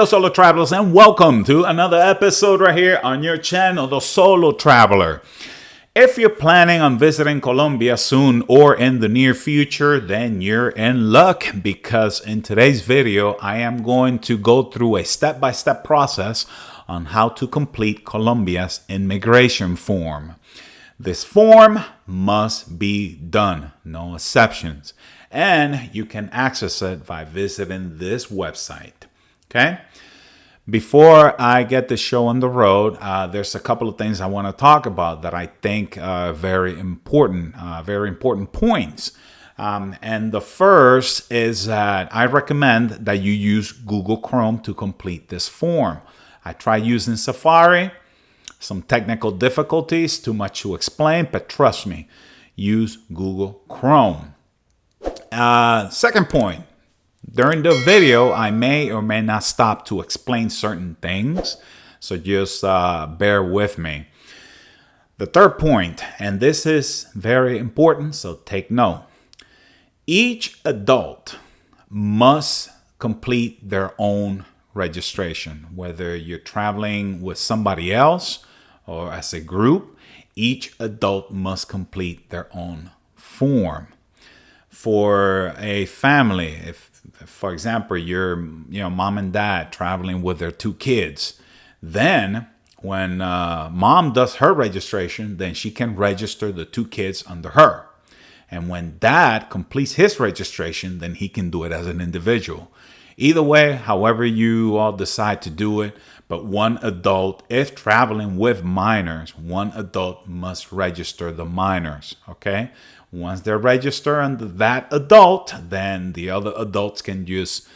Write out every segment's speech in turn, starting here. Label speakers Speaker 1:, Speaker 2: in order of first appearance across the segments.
Speaker 1: Hello solo travelers and welcome to another episode right here on your channel, The Solo Traveler. If you're planning on visiting Colombia soon or in the near future, then you're in luck because in today's video, I am going to go through a step-by-step process on how to complete Colombia's immigration form. This form must be done, no exceptions, and you can access it by visiting this website. Okay. Before I get the show on the road, there's a couple of things I want to talk about that I think are very important points. And the first is that I recommend that you use Google Chrome to complete this form. I tried using Safari, some technical difficulties, too much to explain, but trust me, use Google Chrome. Second point. During the video, I may or may not stop to explain certain things, so just bear with me. The third point, and this is very important, so take note. Each adult must complete their own registration. Whether you're traveling with somebody else or as a group, each adult must complete their own form. For a family, if for example, you're mom and dad traveling with their two kids, then when mom does her registration, then she can register the two kids under her. And when dad completes his registration, then he can do it as an individual. Either way, however you all decide to do it, but one adult, if traveling with minors, one adult must register the minors, okay? Once they're registered under that adult, then the other adults can just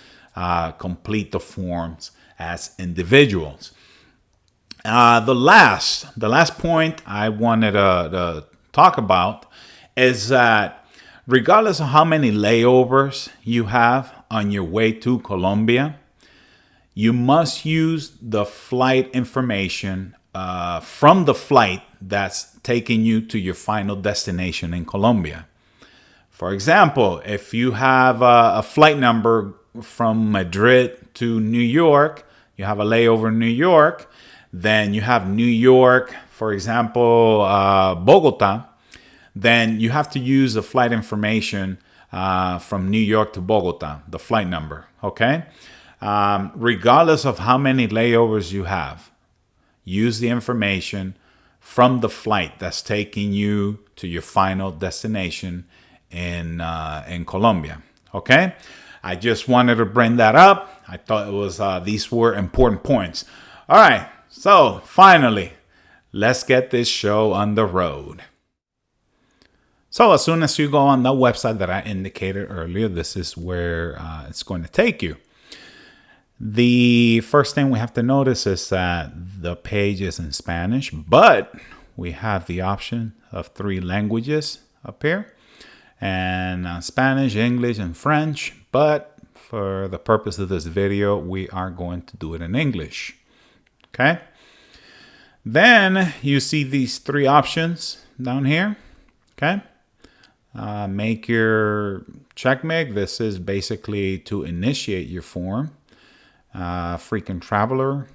Speaker 1: complete the forms as individuals. The last point I wanted to talk about is that regardless of how many layovers you have on your way to Colombia, you must use the flight information from the flight that's taking you to your final destination in Colombia. For example, if you have a flight number from Madrid to New York, you have a layover in New York, then you have New York, for example, Bogota, then you have to use the flight information from New York to Bogota, the flight number, okay? Regardless of how many layovers you have, use the information from the flight that's taking you to your final destination in Colombia. Okay, I just wanted to bring that up. I thought it was these were important points. All right, so finally, let's get this show on the road. So as soon as you go on the website that I indicated earlier, this is where it's going to take you. The first thing we have to notice is that the page is in Spanish, but we have the option of 3 languages up here, and Spanish, English, and French. But for the purpose of this video, we are going to do it in English. Okay. Then you see these 3 options down here. Okay. Make your Check MIG. This is basically to initiate your form. Frequent traveler,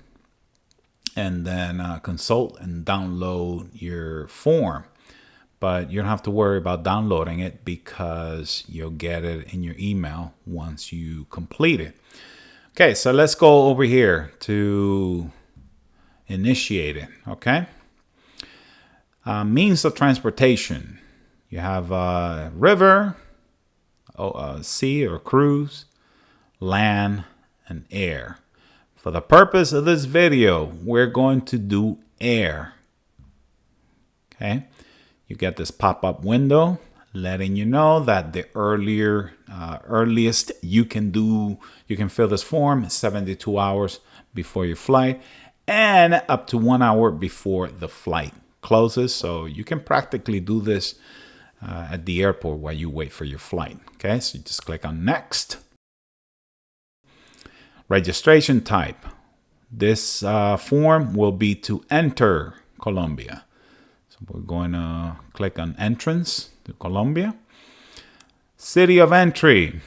Speaker 1: and then consult and download your form. But you don't have to worry about downloading it because you'll get it in your email once you complete it. Okay, so let's go over here to initiate it. Okay, means of transportation. You have river, sea or cruise, land, and air. For the purpose of this video, we're going to do air. Okay, you get this pop-up window letting you know that the earliest you can fill this form is 72 hours before your flight and up to 1 hour before the flight closes. So you can practically do this at the airport while you wait for your flight. Okay, so you just click on next. Registration type. This form will be to enter Colombia. So we're going to click on entrance to Colombia. City of entry.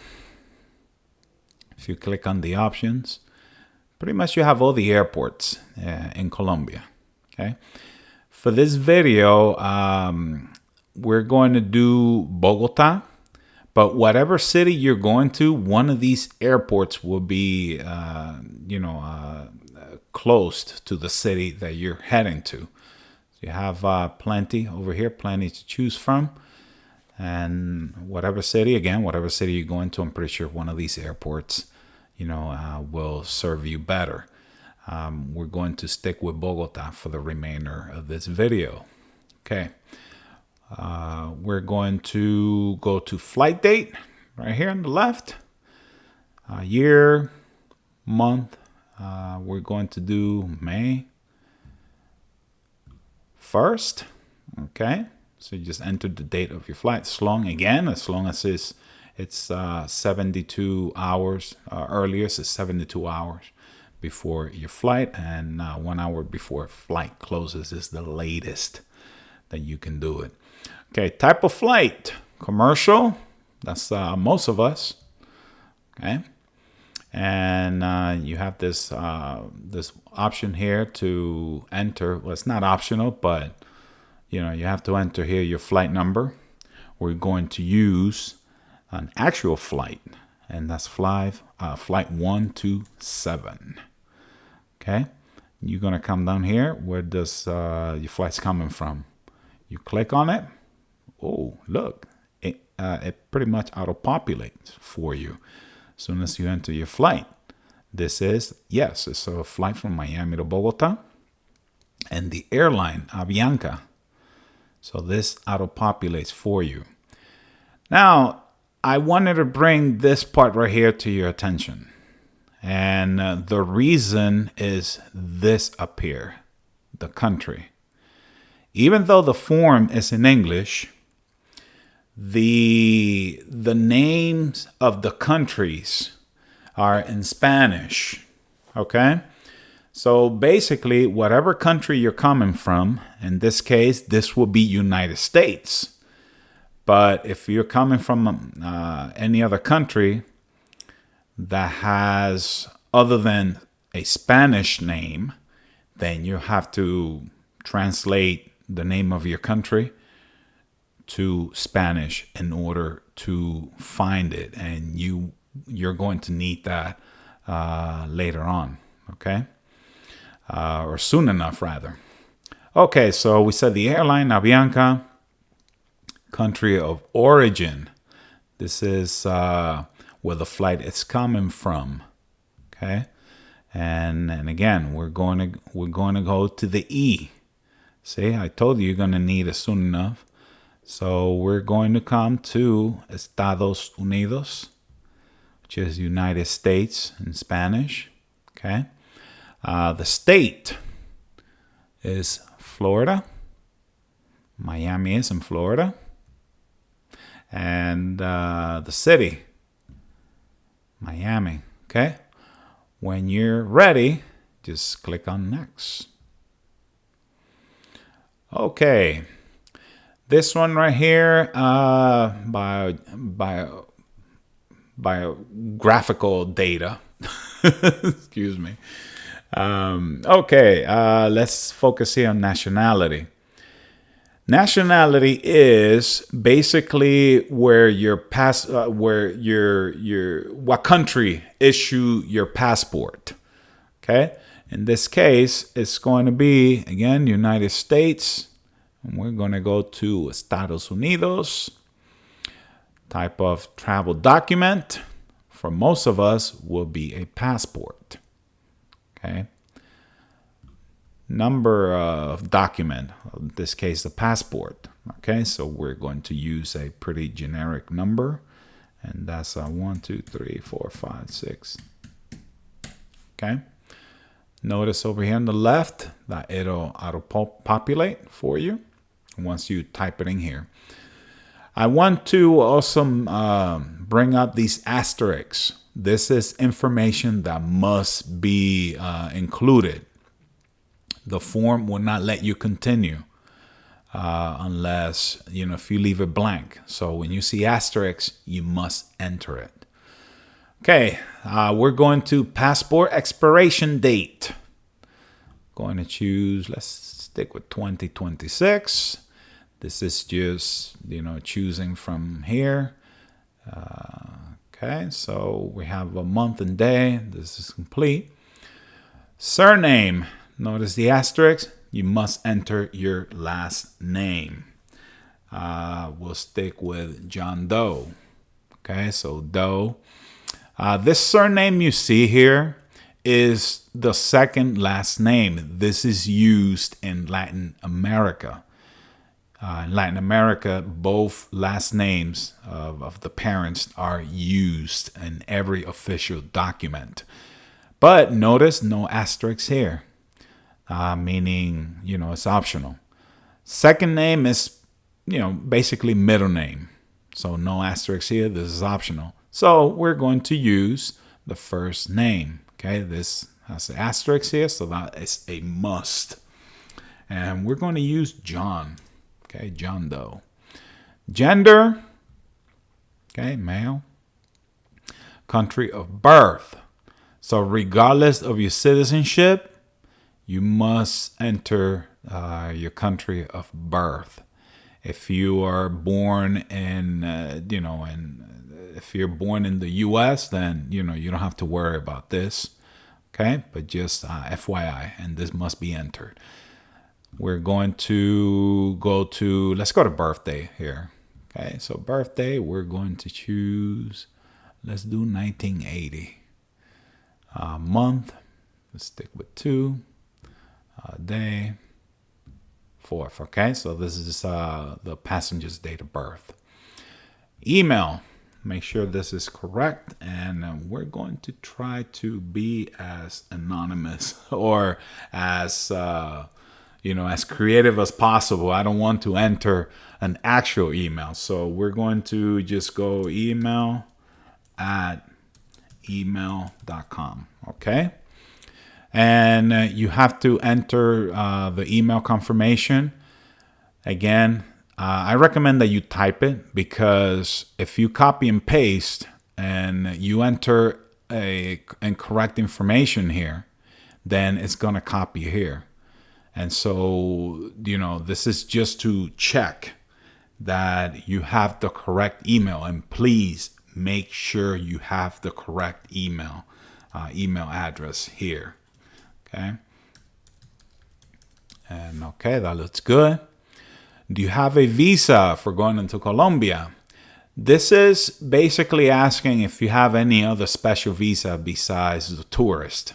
Speaker 1: If you click on the options, pretty much you have all the airports in Colombia. Okay. For this video, we're going to do Bogota, but whatever city you're going to, one of these airports will be, close to the city that you're heading to. You have plenty over here, plenty to choose from. And whatever city you're going to, I'm pretty sure one of these airports, will serve you better. We're going to stick with Bogota for the remainder of this video. Okay. We're going to go to flight date right here on the left. Year, month. We're going to do May 1st. Okay. So you just enter the date of your flight. As long as it's 72 hours. Earliest is 72 hours before your flight, and 1 hour before flight closes is the latest that you can do it. Okay, type of flight, commercial. That's most of us. Okay, and you have this option here to enter. Well, it's not optional, but you have to enter here your flight number. We're going to use an actual flight, and that's flight 127. Okay, you're gonna come down here. Where does your flight's coming from? You click on it. Oh, look, it pretty much auto-populates for you as soon as you enter your flight. It's a flight from Miami to Bogota, and the airline Avianca. So this auto-populates for you. Now, I wanted to bring this part right here to your attention. And the reason is this up here, the country. Even though the form is in English, the names of the countries are in Spanish. Okay? So basically, whatever country you're coming from, in this case, this will be United States. But if you're coming from any other country that has other than a Spanish name, then you have to translate the name of your country to Spanish in order to find it. And you're going to need that later on. Okay? Or soon enough, rather. Okay, so we said the airline, Avianca, country of origin. This is where the flight is coming from. Okay, and again, we're going to go to the E. See, I told you you're going to need it soon enough. So we're going to come to Estados Unidos, which is United States in Spanish. Okay. The state is Florida. Miami is in Florida. And the city, Miami. Okay. When you're ready, just click on next. Okay. This one right here, biographical data. Excuse me. Let's focus here on nationality. Nationality is basically where what country issue your passport. Okay. In this case, it's going to be, again, United States. And we're going to go to Estados Unidos. Type of travel document for most of us will be a passport. Okay. Number of document, in this case, the passport. Okay, so we're going to use a pretty generic number, and that's 1, 2, 3, 4, 5, 6. Okay. Notice over here on the left that it'll auto-populate for you once you type it in here. I want to also bring up these asterisks. This is information that must be included. The form will not let you continue unless, if you leave it blank. So when you see asterisks, you must enter it. Okay, we're going to passport expiration date. Going to choose, let's stick with 2026. This is just, choosing from here. Okay, so we have a month and day. This is complete. Surname, notice the asterisk. You must enter your last name. We'll stick with John Doe. Okay, so Doe. This surname you see here is the second last name. This is used in Latin America. In Latin America, both last names of the parents are used in every official document. But notice no asterisks here, meaning, it's optional. Second name is, basically middle name. So no asterisks here. This is optional. So we're going to use the first name. Okay, this has an asterisk here, so that is a must. And we're going to use John. Okay, John Doe. Gender, okay, male. Country of birth. So regardless of your citizenship, you must enter your country of birth. If you are born in, if you're born in the U.S., then, you don't have to worry about this. Okay, but just FYI, and this must be entered. We're going to let's go to birthday here. Okay, so birthday, we're going to choose, let's do 1980. Month, let's stick with 2. Day, 4th. Okay, so this is the passenger's date of birth. Email, make sure this is correct, and we're going to try to be as anonymous or as as creative as possible. I don't want to enter an actual email, so we're going to just go email@email.com. Okay, and you have to enter the email confirmation. Again, I recommend that you type it, because if you copy and paste and you enter incorrect information here, then it's going to copy here. And so, this is just to check that you have the correct email. And please make sure you have the correct email address here. Okay. And okay, that looks good. Do you have a visa for going into Colombia? This is basically asking if you have any other special visa besides the tourist.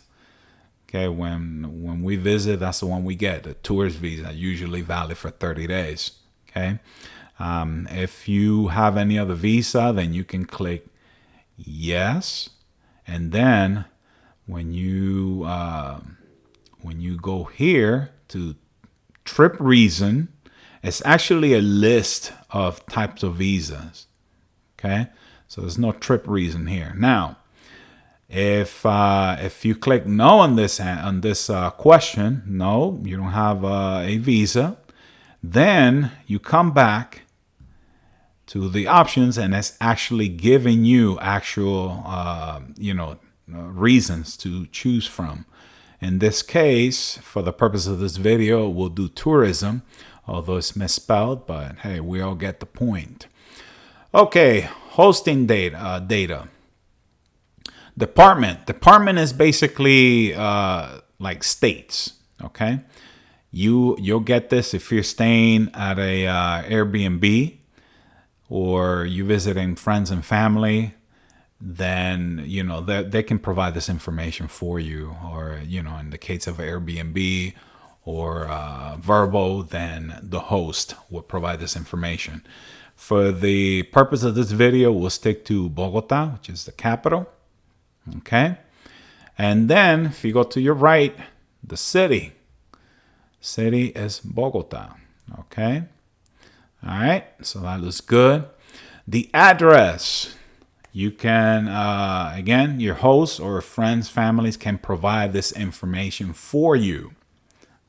Speaker 1: Okay, when we visit, that's the one we get, the tourist visa, usually valid for 30 days. Okay, if you have any other visa, then you can click yes, and then when you go here to trip reason, it's actually a list of types of visas. Okay, so there's no trip reason here. Now, if you click no on this question, no, you don't have a visa, then you come back to the options, and it's actually giving you actual reasons to choose from. In this case, for the purpose of this video, we'll do tourism, although it's misspelled, but hey, we all get the point. Okay, hosting data. Department is basically like states. Okay, you'll get this if you're staying at a Airbnb or you visiting friends and family. Then they can provide this information for you, or in the case of Airbnb or Verbo, then the host will provide this information. For the purpose of this video, we'll stick to Bogota, which is the capital. Okay, and then if you go to your right, the city is Bogota. Okay, all right, so that looks good. The address, you can again, your hosts or friends, families can provide this information for you.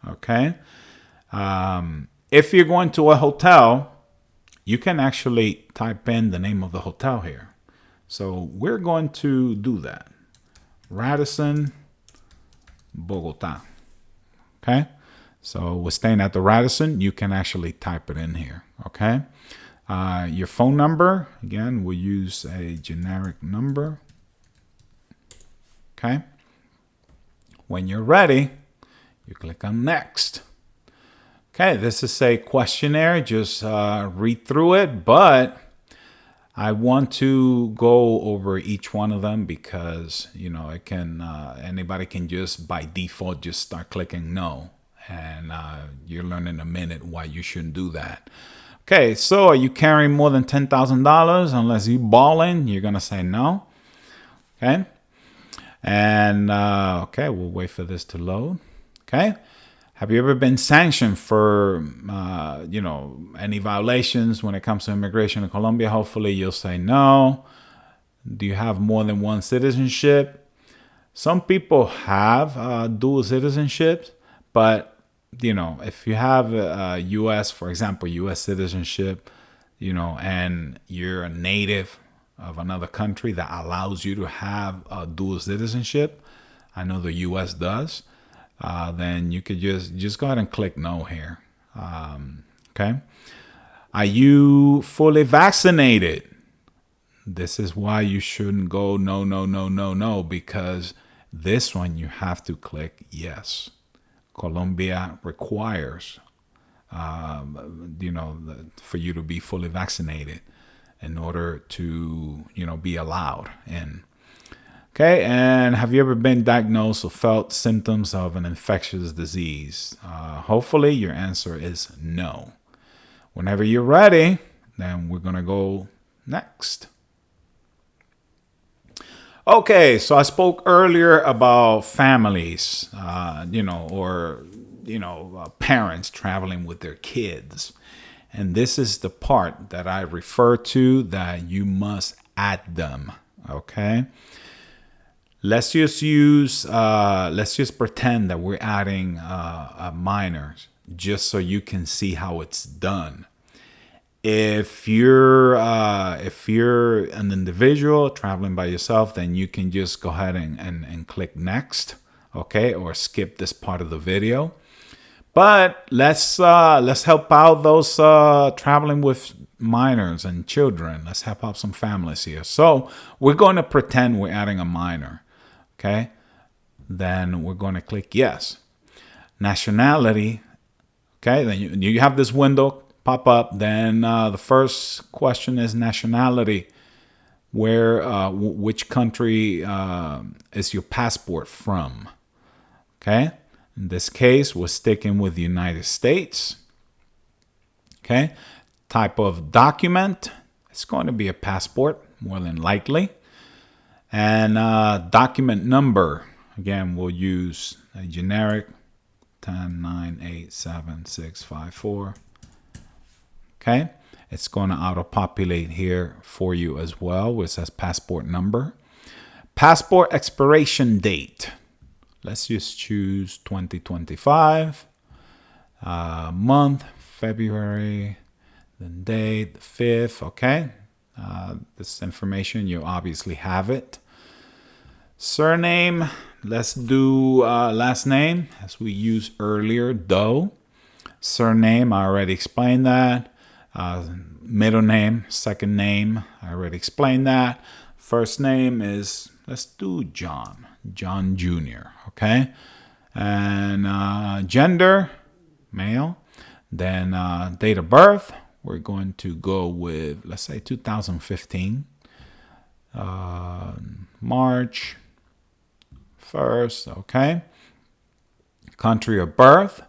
Speaker 1: Okay, if you're going to a hotel, you can actually type in the name of the hotel here. So we're going to do that. Radisson, Bogota. Okay. So we're staying at the Radisson. You can actually type it in here. Okay. Your phone number, again, we'll use a generic number. Okay. When you're ready, you click on next. Okay, this is a questionnaire. Just read through it, but I want to go over each one of them because, you know, it can anybody can just by default just start clicking no, and you'll learn in a minute why you shouldn't do that. Okay, so are you carrying more than $10,000? Unless you balling, you're gonna say no. Okay, and okay, we'll wait for this to load. Okay. Have you ever been sanctioned for, you know, any violations when it comes to immigration in Colombia? Hopefully you'll say no. Do you have more than one citizenship? Some people have dual citizenships, but, you know, if you have a U.S., for example, U.S. citizenship, you know, and you're a native of another country that allows you to have a dual citizenship, I know the U.S. does. Then you could just go ahead and click no here. Okay. Are you fully vaccinated? This is why you shouldn't go no, because this one you have to click yes. Colombia requires, you know, for you to be fully vaccinated in order to, you know, be allowed in. Okay, and have you ever been diagnosed or felt symptoms of an infectious disease? Hopefully your answer is no. Whenever you're ready, then we're going to go next. Okay, so I spoke earlier about families, you know, or, you know, parents traveling with their kids. And this is the part that I refer to that you must add them, okay? Let's just pretend that we're adding minors just so you can see how it's done. If you're an individual traveling by yourself, then you can just go ahead and click next, okay, or skip this part of the video. But let's help out those traveling with minors and children. Let's help out some families here. So we're going to pretend we're adding a minor. Okay, then we're going to click yes. Nationality. Okay, then you have this window pop up. Then the first question is nationality. Which country is your passport from? Okay, in this case, we're sticking with the United States. Okay, type of document. It's going to be a passport, more than likely. And document number, again, we'll use a generic 1098764. Okay, it's going to auto-populate here for you as well, where it says passport number. Passport expiration date. Let's just choose 2025. Month, February, then date, the 5th, okay. This information, you obviously have it. Surname, let's do last name as we used earlier, Doe. Surname, I already explained that. Middle name, second name, I already explained that. First name is, let's do John Jr., okay? And gender, male. Then date of birth, we're going to go with, let's say, 2015. March 1st, okay? Country of birth,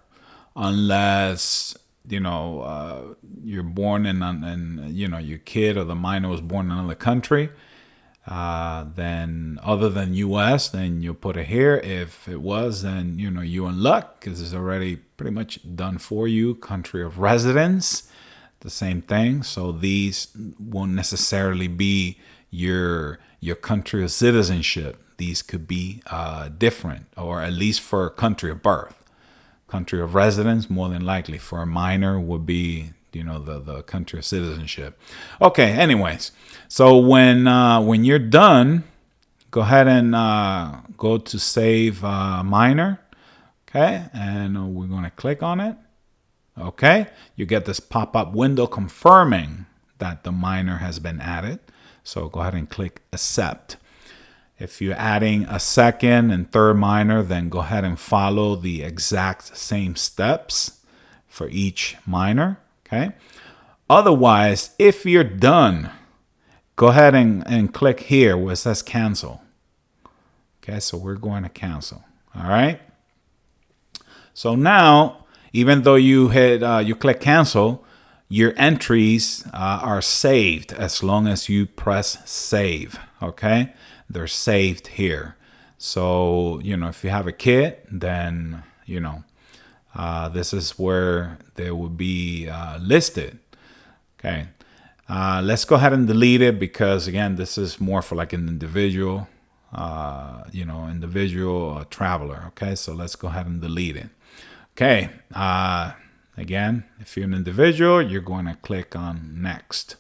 Speaker 1: unless, you know, you're born in, you know, your kid or the minor was born in another country. Then other than U.S., then you'll put it here. If it was, then, you know, you're in luck because it's already pretty much done for you. Country of residence, the same thing. So these won't necessarily be your country of citizenship. These could be different, or at least for country of birth. Country of residence, more than likely for a minor, would be the country of citizenship. Okay, anyways, so when you're done, go ahead and go to save minor. Okay, and we're going to click on it. Okay, you get this pop-up window confirming that the minor has been added. So go ahead and click accept. If you're adding a second and third minor, then go ahead and follow the exact same steps for each minor. Okay. Otherwise, if you're done, go ahead and click here where it says cancel. Okay, so we're going to cancel. All right. So now, even though you click cancel, your entries are saved as long as you press save. Okay, they're saved here. So if you have a kid, then this is where they will be listed. Okay, let's go ahead and delete it because again, this is more for like an individual, individual traveler. Okay, so let's go ahead and delete it. Okay, again, if you're an individual, you're going to click on next.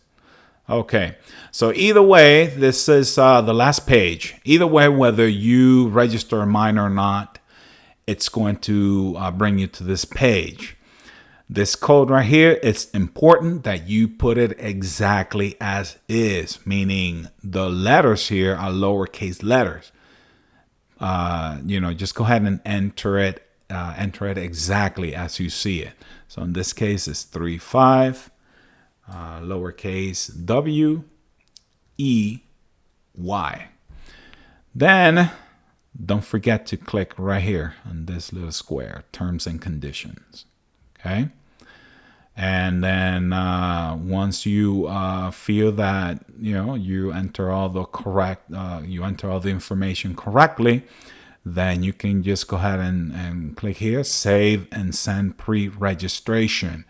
Speaker 1: Okay, so either way, this is the last page. Either way, whether you register a minor or not, it's going to bring you to this page. This code right here, it's important that you put it exactly as is, meaning the letters here are lowercase letters. Just go ahead and enter it exactly as you see it. So in this case, it's 35, lowercase w, e, y. Then don't forget to click right here on this little square, terms and conditions. Okay. And then once you feel that you enter all the information correctly, then you can just go ahead and click here, save and send pre-registration.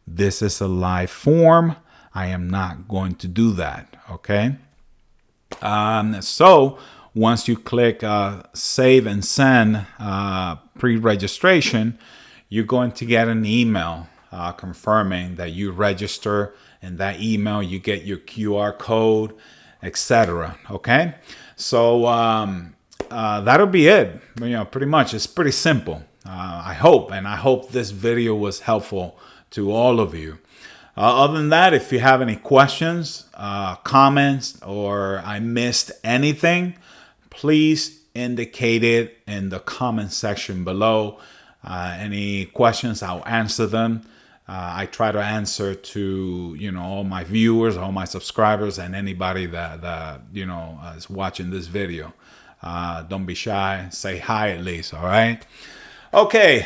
Speaker 1: This is a live form. I am not going to do that. Okay. So once you click save and send pre-registration, you're going to get an email confirming that you register. In that email, you get your QR code, etc. Okay. So that'll be it. Pretty much. It's pretty simple. I hope this video was helpful to all of you. Other than that, if you have any questions, comments, or I missed anything, please indicate it in the comment section below. Any questions, I'll answer them. I try to answer to all my viewers, all my subscribers, and anybody that is watching this video. Don't be shy. Say hi at least. All right. Okay.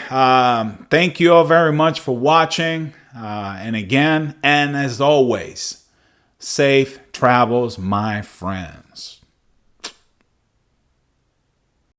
Speaker 1: Thank you all very much for watching. And again, and as always, safe travels, my friends.